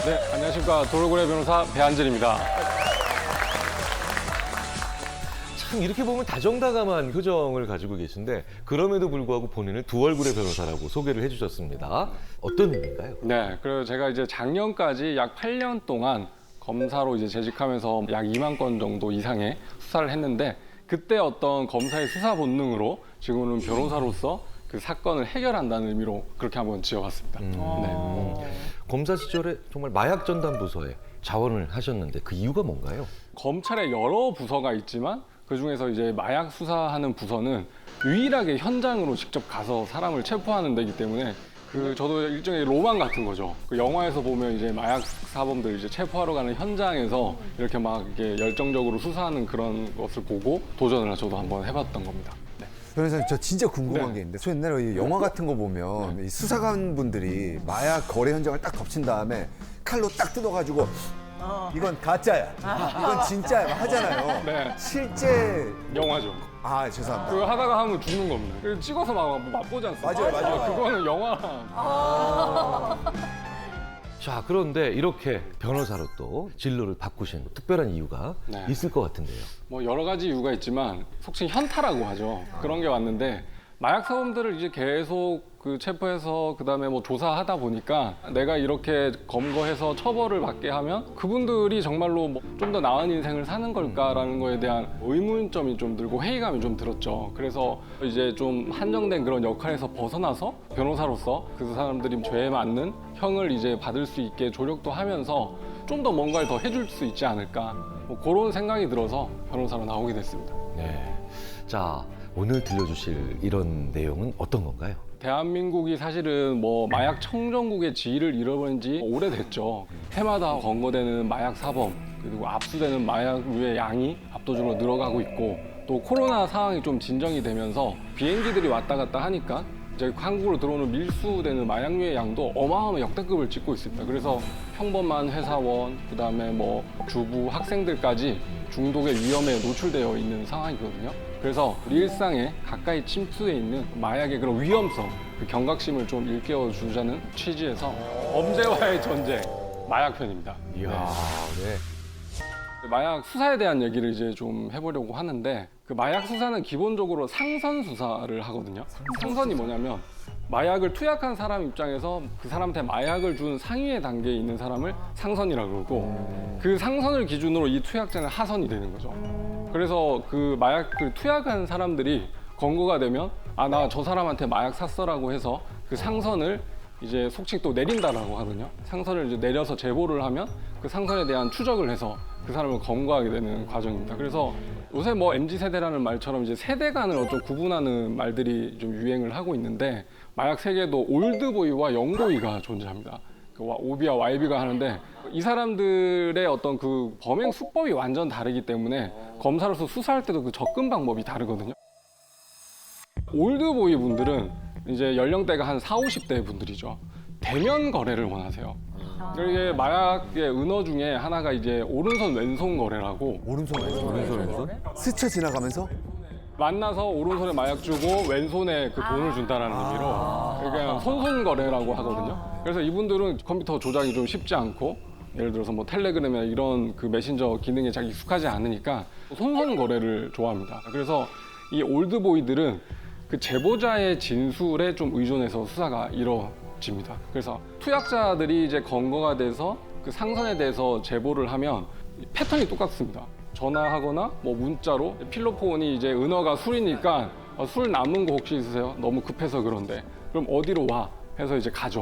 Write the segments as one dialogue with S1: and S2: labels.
S1: 네, 안녕하십니까. 도로고래 변호사 배한진입니다.
S2: 참 이렇게 보면 다정다감한 표정을 가지고 계신데 그럼에도 불구하고 본인을 두 얼굴의 변호사라고 소개를 해주셨습니다. 어떤 의미인가요?
S1: 네, 그리고 제가 이제 작년까지 약 8년 동안 검사로 이제 재직하면서 약 2만 건 정도 이상의 수사를 했는데 그때 어떤 검사의 수사 본능으로 지금은 변호사로서 그 사건을 해결한다는 의미로 그렇게 한번 지어봤습니다. 네.
S2: 검사 시절에 정말 마약 전담 부서에 자원을 하셨는데 그 이유가 뭔가요?
S1: 검찰에 여러 부서가 있지만 그중에서 이제 마약 수사하는 부서는 유일하게 현장으로 직접 가서 사람을 체포하는 데이기 때문에 저도 일종의 로망 같은 거죠. 그 영화에서 보면 이제 마약 사범들 이제 체포하러 가는 현장에서 이렇게 막 이렇게 열정적으로 수사하는 그런 것을 보고 도전을 저도 한번 해봤던 겁니다. 네.
S3: 변호사님, 저 진짜 궁금한
S1: 네.
S3: 게 있는데, 저 옛날에 이 영화 같은 거 보면 이 수사관 분들이 마약 거래 현장을 딱 덮친 다음에 칼로 딱 뜯어가지고 이건 가짜야, 이건 진짜야 하잖아요.
S1: 네.
S3: 실제
S1: 영화죠.
S3: 아 죄송합니다.
S1: 그거 하다가 하면 죽는 겁니다. 그리고 찍어서 막 맛보지 않습니까?
S3: 맞아요.
S1: 그거는 영화랑.
S2: 자, 그런데 이렇게 변호사로 또 진로를 바꾸신 특별한 이유가
S1: 네.
S2: 있을 것 같은데요.
S1: 뭐 여러 가지 이유가 있지만 속칭 현타라고 하죠. 그런 게 왔는데 마약 사범들을 이제 계속 그 체포해서 그다음에 뭐 조사하다 보니까 내가 이렇게 검거해서 처벌을 받게 하면 그분들이 정말로 뭐 좀 더 나은 인생을 사는 걸까라는 거에 대한 의문점이 좀 들고 회의감이 좀 들었죠. 그래서 이제 좀 한정된 그런 역할에서 벗어나서 변호사로서 그 사람들이 죄에 맞는 형을 이제 받을 수 있게 조력도 하면서 좀 더 뭔가를 더 해줄 수 있지 않을까 뭐 그런 생각이 들어서 변호사로 나오게 됐습니다.
S2: 네. 자, 오늘 들려주실 이런 내용은 어떤 건가요?
S1: 대한민국이 사실은 뭐 마약 청정국의 지위를 잃어버린 지 오래됐죠. 해마다 검거되는 마약 사범 그리고 압수되는 마약류의 양이 압도적으로 늘어가고 있고 또 코로나 상황이 좀 진정이 되면서 비행기들이 왔다 갔다 하니까 이제 한국으로 들어오는 밀수되는 마약류의 양도 어마어마한 역대급을 찍고 있습니다. 그래서 평범한 회사원, 그다음에 뭐 주부, 학생들까지 중독의 위험에 노출되어 있는 상황이거든요. 그래서 우리 일상에 가까이 침투해 있는 마약의 그런 위험성, 그 경각심을 좀 일깨워 주자는 취지에서 범죄와의 전쟁, 마약편입니다.
S2: 이야, 네.
S1: 마약 수사에 대한 얘기를 이제 좀 해보려고 하는데 그 마약 수사는 기본적으로 상선 수사를 하거든요. 상선이 뭐냐면 마약을 투약한 사람 입장에서 그 사람한테 마약을 준 상위의 단계에 있는 사람을 상선이라고 그러고 그 상선을 기준으로 이 투약자는 하선이 되는 거죠. 그래서 그 마약을 투약한 사람들이 검거가 되면 아, 나 저 사람한테 마약 샀어라고 해서 그 상선을 이제 속칭 또 내린다라고 하거든요. 상선을 이제 내려서 제보를 하면 그 상선에 대한 추적을 해서 그 사람을 검거하게 되는 과정입니다. 그래서 요새 뭐 MZ 세대라는 말처럼 이제 세대 간을 어떤 구분하는 말들이 좀 유행을 하고 있는데 마약 세계도 올드보이와 영보이가 존재합니다. 그 OB와 YB가 하는데 이 사람들의 어떤 그 범행 수법이 완전 다르기 때문에 검사로서 수사할 때도 그 접근 방법이 다르거든요. 올드보이 분들은 이제 연령대가 한 40, 50대 분들이죠. 대면 거래를 원하세요. 이게 마약의 은어 중에 하나가 이제 오른손 왼손 거래라고
S3: 오른손 왼손 스쳐 지나가면서
S1: 만나서 오른손에 마약 주고 왼손에 그 돈을 준다라는 의미로 그러니까 손손 거래라고 하거든요. 그래서 이분들은 컴퓨터 조작이 좀 쉽지 않고 예를 들어서 뭐 텔레그램이나 이런 그 메신저 기능에 잘 익숙하지 않으니까 손손 거래를 좋아합니다. 그래서 이 올드보이들은 그 제보자의 진술에 좀 의존해서 수사가 이루어집니다. 그래서 투약자들이 이제 검거가 돼서 그 상선에 대해서 제보를 하면 패턴이 똑같습니다. 전화하거나 뭐 문자로 필로폰이 이제 은어가 술이니까 술 남은 거 혹시 있으세요? 너무 급해서 그런데 그럼 어디로 와? 해서 이제 가죠.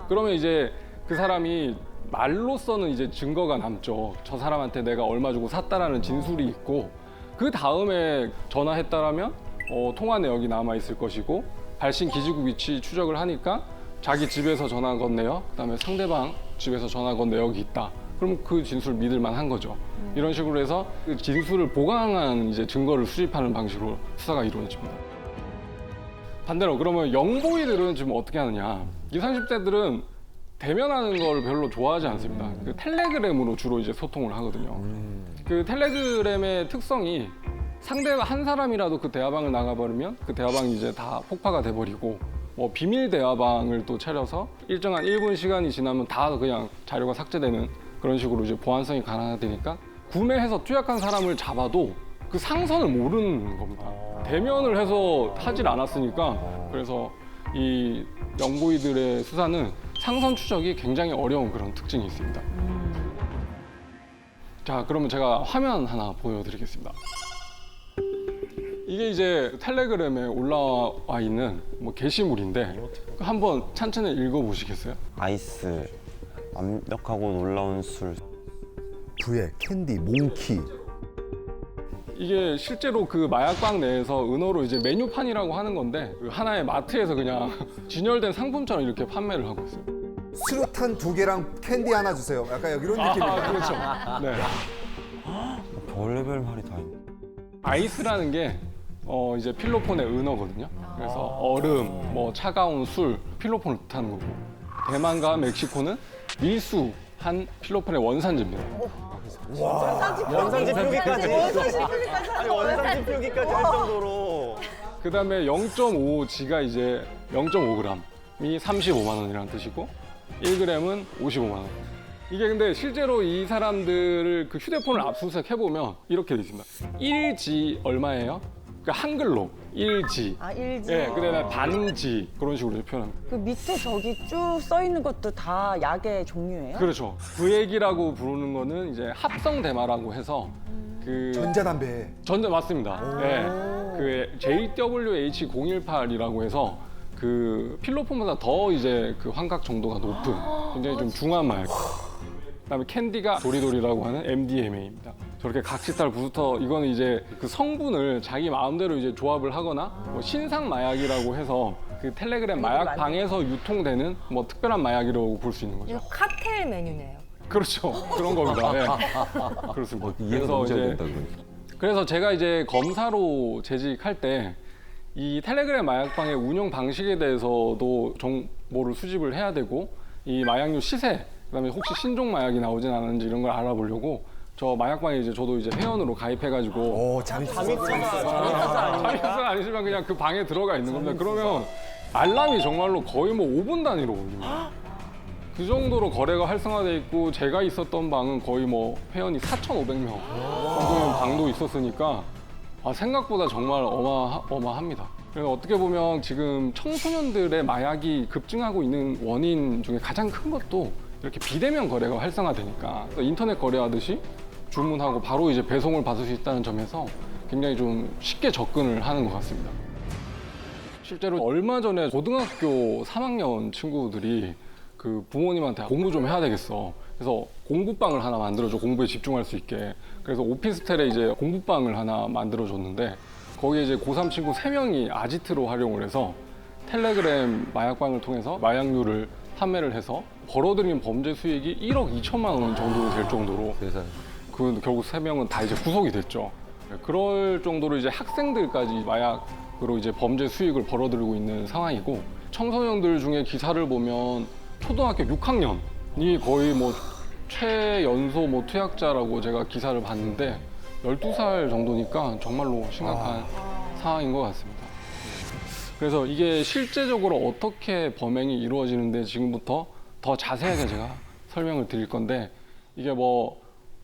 S1: 그러면 이제 그 사람이 말로서는 이제 증거가 남죠. 저 사람한테 내가 얼마 주고 샀다라는 진술이 있고 그 다음에 전화했다라면 통화 내역이 남아 있을 것이고 발신 기지국 위치 추적을 하니까 자기 집에서 전화 건네요. 그다음에 상대방 집에서 전화 건 내역이 있다. 그럼 그 진술 믿을 만한 거죠. 이런 식으로 해서 그 진술을 보강한 이제 증거를 수집하는 방식으로 수사가 이루어집니다. 반대로 그러면 영보이들은 지금 어떻게 하느냐? 20, 30대들은 대면하는 걸 별로 좋아하지 않습니다. 그 텔레그램으로 주로 이제 소통을 하거든요. 그 텔레그램의 특성이 상대가 한 사람이라도 그 대화방을 나가버리면 그 대화방이 이제 다 폭파가 돼버리고 뭐 비밀 대화방을 또 차려서 일정한 1분 시간이 지나면 다 그냥 자료가 삭제되는 그런 식으로 이제 보안성이 강화되니까 구매해서 투약한 사람을 잡아도 그 상선을 모르는 겁니다. 대면을 해서 하질 않았으니까. 그래서 이 영부이들의 수사는 상선 추적이 굉장히 어려운 그런 특징이 있습니다. 자, 그러면 제가 화면 하나 보여드리겠습니다. 이게 이제 텔레그램에 올라와 있는 뭐 게시물인데 한번 천천히 읽어보시겠어요?
S4: 아이스, 완벽하고 놀라운 술.
S3: 부의 캔디, 몽키.
S1: 이게 실제로 그 마약방 내에서 은어로 이제 메뉴판이라고 하는 건데 그 하나의 마트에서 그냥 진열된 상품처럼 이렇게 판매를 하고 있어요.
S3: 수류탄 2개랑 캔디 하나 주세요. 약간 이런 느낌이에요.
S1: 그렇죠. 네.
S4: 별의별 말이 다 있네.
S1: 아이스라는 게 이제 필로폰의 은어거든요. 그래서 얼음, 뭐 차가운 술, 필로폰을 뜻하는 거고 대만과 멕시코는 밀수한 필로폰의 원산지입니다.
S5: 원산지 표기까지. 아니, 원산지 표기까지 할 정도로.
S1: 그다음에 0.5G가 이제 0.5g이 35만 원이라는 뜻이고 1g은 55만 원. 이게 근데 실제로 이 사람들을 그 휴대폰을 압수수색 해보면 이렇게 돼 있습니다. 1G 얼마예요? 그러니까 한글로 1G.
S6: 아, 1G.
S1: 예, 그다음에 반지 그런 식으로 이제 표현합니다.
S6: 그 밑에 저기 쭉 써 있는 것도 다 약의 종류예요?
S1: 그렇죠. 구액이라고 부르는 거는 이제 합성 대마라고 해서 그
S3: 전자담배.
S1: 맞습니다. 네. 그 JWH018이라고 해서 그 필로폰보다 더 이제 그 환각 정도가 높은 굉장히 좀 중한 마약. 그다음에 캔디가 도리도리라고 하는 MDMA입니다. 저렇게 각시탈 부스터 이거는 이제 그 성분을 자기 마음대로 이제 조합을 하거나 뭐 신상 마약이라고 해서 그 텔레그램 마약 방에서 유통되는 뭐 특별한 마약이라고 볼 수 있는 거죠.
S7: 이거 칵테일 메뉴네요.
S1: 그렇죠. 그런 겁니다. 네. 그렇습니다.
S2: 이해가 너무 잘 된다 그러니까.
S1: 그래서 제가 이제 검사로 재직할 때 이 텔레그램 마약방의 운영 방식에 대해서도 정보를 수집을 해야 되고 이 마약류 시세, 그다음에 혹시 신종 마약이 나오진 않은지 이런 걸 알아보려고 저 마약방에 이제 저도 이제 회원으로 가입해가지고
S3: 오, 잠입
S1: 잠입은 아니지만 그냥 그 방에 들어가 있는 겁니다. 그러면 알람이 정말로 거의 뭐 5분 단위로 울립니다. 그 정도로 거래가 활성화돼 있고 제가 있었던 방은 거의 뭐 회원이 4,500명 정도의 방도 있었으니까 생각보다 정말 어마합니다. 그래서 어떻게 보면 지금 청소년들의 마약이 급증하고 있는 원인 중에 가장 큰 것도 이렇게 비대면 거래가 활성화되니까 인터넷 거래하듯이 주문하고 바로 이제 배송을 받을 수 있다는 점에서 굉장히 좀 쉽게 접근을 하는 것 같습니다. 실제로 얼마 전에 고등학교 3학년 친구들이 그 부모님한테 공부 좀 해야 되겠어. 그래서 공부방을 하나 만들어줘. 공부에 집중할 수 있게. 그래서 오피스텔에 이제 공부방을 하나 만들어줬는데 거기에 이제 고3 친구 3명이 아지트로 활용을 해서 텔레그램 마약방을 통해서 마약류를 판매를 해서 벌어들인 범죄 수익이 1억 2천만 원 정도 될 정도로
S2: 세상에.
S1: 그 결국 3명은 다 이제 구속이 됐죠. 그럴 정도로 이제 학생들까지 마약으로 이제 범죄 수익을 벌어들이고 있는 상황이고 청소년들 중에 기사를 보면 초등학교 6학년이 거의 뭐 최연소 뭐 투약자라고 제가 기사를 봤는데 12살 정도니까 정말로 심각한 상황인 것 같습니다. 그래서 이게 실제적으로 어떻게 범행이 이루어지는데 지금부터 더 자세하게 제가 설명을 드릴 건데 이게 뭐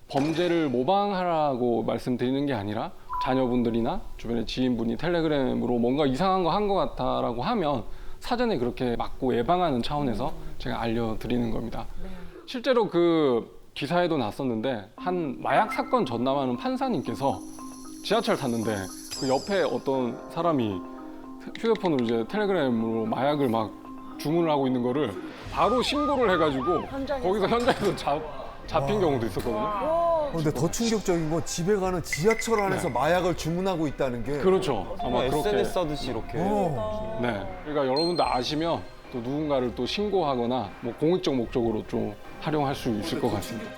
S1: 범죄를 모방하라고 말씀드리는 게 아니라 자녀분들이나 주변의 지인분이 텔레그램으로 뭔가 이상한 거 한 것 같다라고 하면 사전에 그렇게 막고 예방하는 차원에서 제가 알려드리는 겁니다. 실제로 그 기사에도 났었는데 한 마약 사건 전담하는 판사님께서 지하철 탔는데 그 옆에 어떤 사람이 휴대폰으로 이제 텔레그램으로 마약을 막 주문을 하고 있는 거를 바로 신고를 해가지고 거기서 현장에서 잡힌 경우도 있었거든요.
S3: 근데 더 충격적인 건 집에 가는 지하철 안에서 마약을 주문하고 있다는 게.
S1: 그렇죠. 아마 그렇게.
S4: SNS 하듯이 이렇게.
S1: 네. 그러니까 여러분들 아시면 또 누군가를 또 신고하거나 뭐 공익적 목적으로 좀 활용할 수 있을 것 같습니다.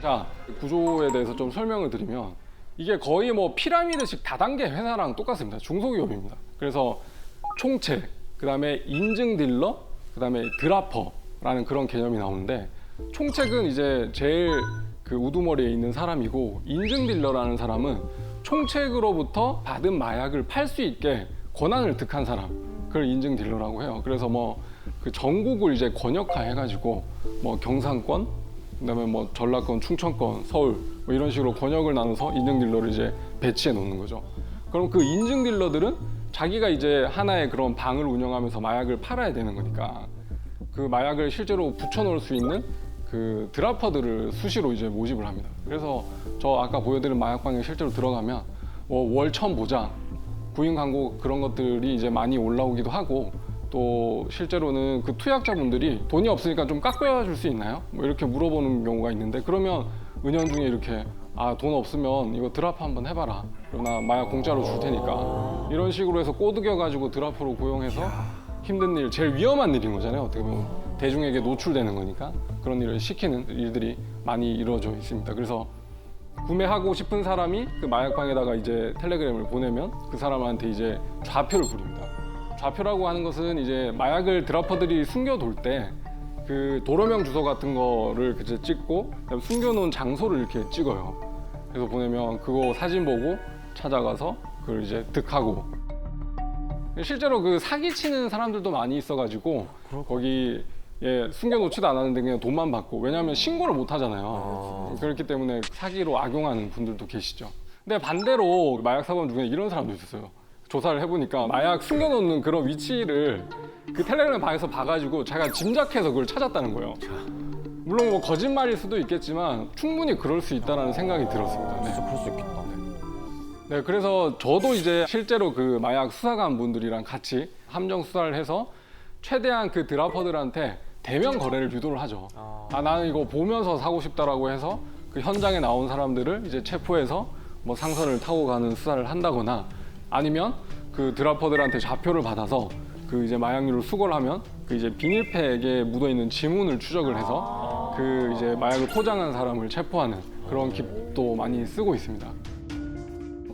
S1: 자, 구조에 대해서 좀 설명을 드리면 이게 거의 뭐 피라미드식 다단계 회사랑 똑같습니다. 중소기업입니다. 그래서 총책, 그다음에 인증 딜러, 그다음에 드라퍼라는 그런 개념이 나오는데 총책은 이제 제일 그 우두머리에 있는 사람이고 인증 딜러라는 사람은 총책으로부터 받은 마약을 팔 수 있게 권한을 득한 사람. 그걸 인증 딜러라고 해요. 그래서 뭐 그 전국을 이제 권역화 해가지고 뭐 경상권, 그다음에 뭐 전라권, 충청권, 서울 뭐 이런 식으로 권역을 나눠서 인증 딜러를 이제 배치해 놓는 거죠. 그럼 그 인증 딜러들은 자기가 이제 하나의 그런 방을 운영하면서 마약을 팔아야 되는 거니까 그 마약을 실제로 붙여놓을 수 있는 그 드라퍼들을 수시로 이제 모집을 합니다. 그래서 저 아까 보여드린 마약방에 실제로 들어가면 뭐 월천 보장, 구인 광고 그런 것들이 이제 많이 올라오기도 하고 또 실제로는 그 투약자분들이 돈이 없으니까 좀 깎여줄 수 있나요? 뭐 이렇게 물어보는 경우가 있는데 그러면 은연중에 이렇게 아, 돈 없으면 이거 드라프 한번 해봐라. 그럼 나 마약 공짜로 줄 테니까. 이런 식으로 해서 꼬드겨가지고 드라프로 고용해서 힘든 일, 제일 위험한 일인 거잖아요. 어떻게 보면 대중에게 노출되는 거니까 그런 일을 시키는 일들이 많이 이루어져 있습니다. 그래서 구매하고 싶은 사람이 그 마약방에다가 이제 텔레그램을 보내면 그 사람한테 이제 좌표를 부립니다. 좌표라고 하는 것은 이제 마약을 드라퍼들이 숨겨둘 때 그 도로명 주소 같은 거를 이제 찍고 그다음에 숨겨놓은 장소를 이렇게 찍어요. 그래서 보내면 그거 사진 보고 찾아가서 그걸 이제 득하고 실제로 그 사기치는 사람들도 많이 있어가지고 거기 예, 숨겨놓지도 않았는데 그냥 돈만 받고 왜냐하면 신고를 못 하잖아요. 그렇기 때문에 사기로 악용하는 분들도 계시죠. 근데 반대로 마약 사범 중에 이런 사람도 있었어요. 조사를 해보니까 마약 숨겨놓는 그런 위치를 그 텔레그램 방에서 봐가지고 자기가 짐작해서 그걸 찾았다는 거예요. 물론 뭐 거짓말일 수도 있겠지만 충분히 그럴 수 있다는 생각이 들었습니다. 네.
S4: 진짜 그럴 수 있겠다.
S1: 네, 그래서 저도 이제 실제로 그 마약 수사관 분들이랑 같이 함정 수사를 해서 최대한 그 드라퍼들한테 대면 거래를 유도를 하죠. 아, 나는 이거 보면서 사고 싶다라고 해서 그 현장에 나온 사람들을 이제 체포해서 뭐 상선을 타고 가는 수사를 한다거나 아니면 그 드라퍼들한테 좌표를 받아서 그 이제 마약류를 수거를 하면 그 이제 비닐팩에 묻어 있는 지문을 추적을 해서 그 이제 마약을 포장한 사람을 체포하는 그런 기법도 많이 쓰고 있습니다.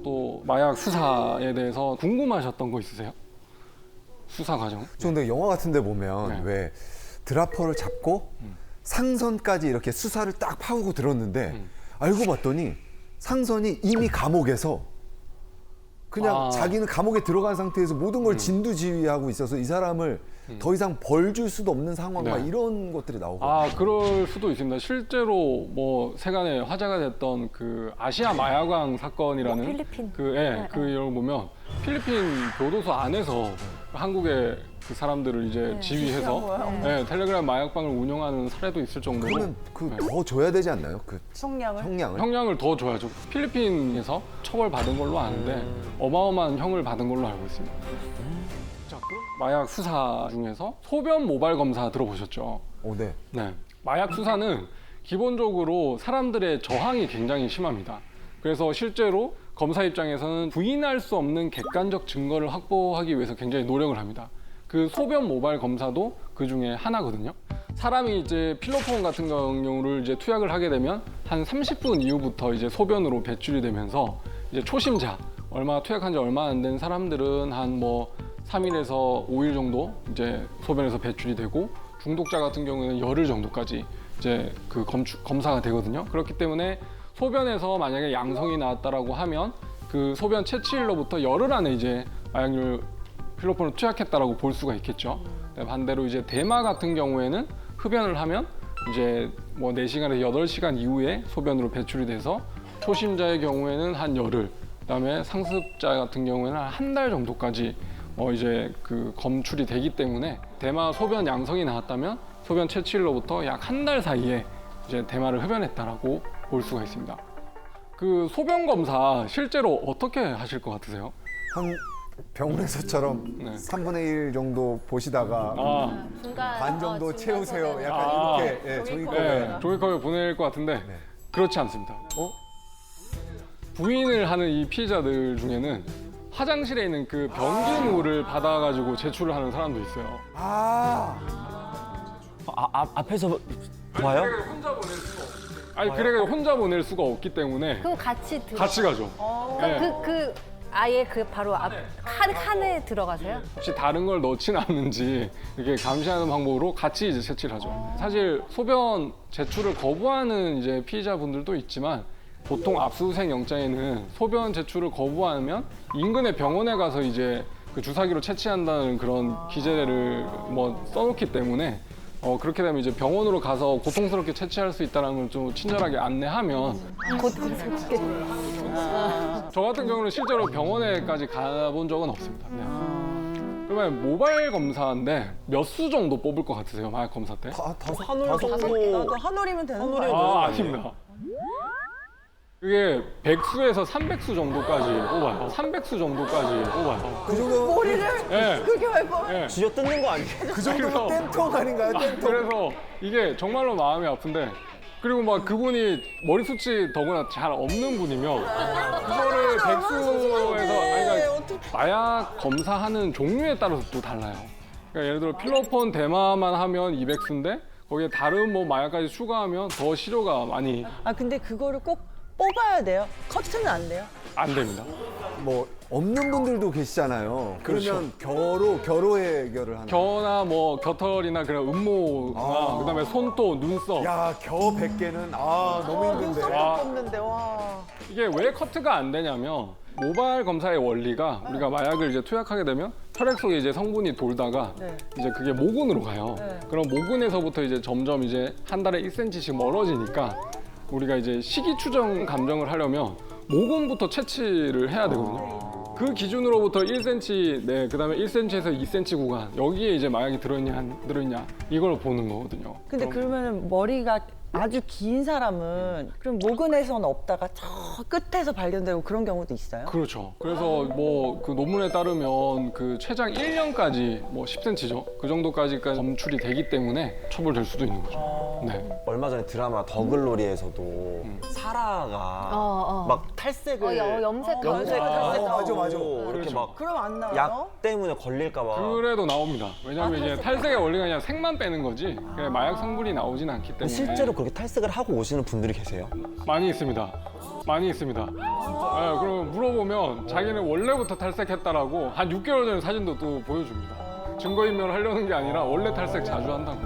S1: 또 마약 수사에 대해서 궁금하셨던 거 있으세요? 수사 과정?
S3: 저 근데 영화 같은 데 보면
S1: 네.
S3: 왜 드라퍼를 잡고 상선까지 이렇게 수사를 딱 파고 들었는데 알고 봤더니 상선이 이미 감옥에서 그냥 자기는 감옥에 들어간 상태에서 모든 걸 진두지휘하고 있어서 이 사람을 더 이상 벌 줄 수도 없는 상황 막
S1: 네.
S3: 이런 것들이 나오고
S1: 아, 그럴 수도 있습니다. 실제로 뭐 세간에 화제가 됐던 그 아시아 마약왕 사건이라는
S7: 필리핀.
S1: 그 이걸 보면 필리핀 교도소 안에서 한국의 그 사람들을 이제 지휘해서 텔레그램 마약방을 운영하는 사례도 있을 정도로
S3: 그러면 그 더 줘야 되지 않나요? 그
S6: 형량을?
S3: 형량을?
S1: 형량을 더 줘야죠. 필리핀에서 처벌받은 걸로 아는데 어마어마한 형을 받은 걸로 알고 있습니다. 자, 그럼 마약 수사 중에서 소변 모발 검사 들어보셨죠?
S3: 네.
S1: 네. 마약 수사는 기본적으로 사람들의 저항이 굉장히 심합니다. 그래서 실제로 검사 입장에서는 부인할 수 없는 객관적 증거를 확보하기 위해서 굉장히 노력을 합니다. 그 소변 모발 검사도 그 중에 하나거든요. 사람이 이제 필로폰 같은 경우를 이제 투약을 하게 되면 한 30분 이후부터 이제 소변으로 배출이 되면서 이제 초심자, 얼마 투약한 지 얼마 안 된 사람들은 한 뭐 3일에서 5일 정도 이제 소변에서 배출이 되고 중독자 같은 경우에는 열흘 정도까지 이제 그 검사가 되거든요. 그렇기 때문에 소변에서 만약에 양성이 나왔다라고 하면 그 소변 채취일로부터 열흘 안에 이제 마약류 필로폰을 투약했다라고 볼 수가 있겠죠. 반대로 이제 대마 같은 경우에는 흡연을 하면 이제 뭐 4시간에서 8시간 이후에 소변으로 배출이 돼서 초심자의 경우에는 한 열흘, 그다음에 상습자 같은 경우에는 한 달 정도까지 이제 그 검출이 되기 때문에 대마 소변 양성이 나왔다면 소변 채취일로부터 약 한 달 사이에 이제 대마를 흡연했다라고 볼 수가 있습니다. 그 소변 검사 실제로 어떻게 하실 것 같으세요?
S3: 한 병원에서처럼
S1: 네.
S3: 3분의 1 정도 보시다가
S1: 아,
S3: 반 정도 채우세요. 약간
S1: 아.
S3: 이렇게 예, 종이컵에
S1: 네, 종이컵에 보낼 것 같은데 그렇지 않습니다. 부인을 하는 이 피해자들 중에는 화장실에 있는 그 변기물을 받아가지고 제출을 하는 사람도 있어요.
S4: 앞에서 봐요?
S1: 아니 그래가 혼자 보낼 수가 없기 때문에
S7: 그럼 같이 들어.
S1: 같이 가죠. 네.
S7: 그 아예 그 바로 앞 칸에 들어가세요?
S1: 혹시 다른 걸 넣진 않는지 이렇게 감시하는 방법으로 같이 이제 채취를 하죠. 사실 소변 제출을 거부하는 이제 피의자분들도 있지만 보통 압수수색 영장에는 소변 제출을 거부하면 인근의 병원에 가서 이제 그 주사기로 채취한다는 그런 기재를 뭐 써놓기 때문에 그렇게 되면 이제 병원으로 가서 고통스럽게 채취할 수 있다는 걸 좀 친절하게 안내하면
S7: 고통스럽게.
S1: 저 같은 경우는 실제로 병원에까지 가본 적은 없습니다. 그러면 모바일 검사인데 몇 수 정도 뽑을 것 같으세요? 마약 검사 때?
S5: 한올 정도.
S6: 나도 한 올이면 되는 거야.
S1: 아, 아닙니다. 그게 100수에서 300수 정도까지 뽑아요. 300수 정도까지 뽑아요.
S3: 그 정도
S6: 머리를
S1: 예.
S6: 그렇게 왜 봐?
S1: 예.
S5: 쥐어 뜯는 거 아니에요?
S3: 그 정도면 땜통 아닌가요? 땜통.
S1: 그래서 이게 정말로 마음이 아픈데 그리고 막 그분이 머리숱이 더구나 잘 없는 분이면 그거를 백수에서 그러니까 마약 검사하는 종류에 따라서 또 달라요. 그러니까 예를 들어 필로폰 대마만 하면 200수인데 거기에 다른 뭐 마약까지 추가하면 더 시료가 많이
S6: 아 근데 그거를 꼭 뽑아야 돼요? 커트는 안 돼요?
S1: 안 됩니다.
S3: 뭐 없는 분들도 계시잖아요. 그러면 겨로 해결을 하는.
S1: 겨나 뭐 겨털이나 그런 음모나 그다음에 손도 눈썹
S3: 야, 겨 100개는 너무 힘든데.
S1: 와.
S6: 뽑는데 와.
S1: 이게 왜 커트가 안 되냐면 모바일 검사의 원리가 우리가 마약을 이제 투약하게 되면 혈액 속에 이제 성분이 돌다가
S6: 네.
S1: 이제 그게 모근으로 가요.
S6: 네.
S1: 그럼 모근에서부터 이제 점점 이제 한 달에 1cm씩 멀어지니까 우리가 이제 시기 추정 감정을 하려면 모근부터 채취를 해야 되거든요. 그 기준으로부터 1cm, 네, 그다음에 1cm에서 2cm 구간 여기에 이제 마약이 들어있냐 안 들어있냐 이걸 보는 거거든요.
S6: 근데 그러면 머리가 아주 긴 사람은 그럼 모근에서는 없다가 저 끝에서 발견되고 그런 경우도 있어요?
S1: 그렇죠. 그래서 뭐 그 논문에 따르면 그 최장 1년까지 뭐 10cm죠. 그 정도까지 검출이 되기 때문에 처벌될 수도 있는 거죠. 네.
S5: 얼마 전에 드라마 더글로리에서도 사라가 막 탈색을
S7: 염색
S6: 염색,
S3: 맞아, 맞아.
S5: 이렇게
S1: 그렇죠.
S5: 막
S6: 그럼 안 나와요?
S5: 약 때문에 걸릴까 봐.
S1: 그래도 나옵니다. 왜냐하면 이제 탈색의 원리가 그냥 색만 빼는 거지 그냥 마약 성분이 나오진 않기 때문에
S5: 실제로 그렇게 탈색을 하고 오시는 분들이 계세요?
S1: 많이 있습니다. 많이 있습니다. 네, 그럼 물어보면 자기는 원래부터 탈색했다라고 한 6개월 전에 사진도 또 보여줍니다. 증거인멸을 하려는 게 아니라 원래 탈색 자주 한다고.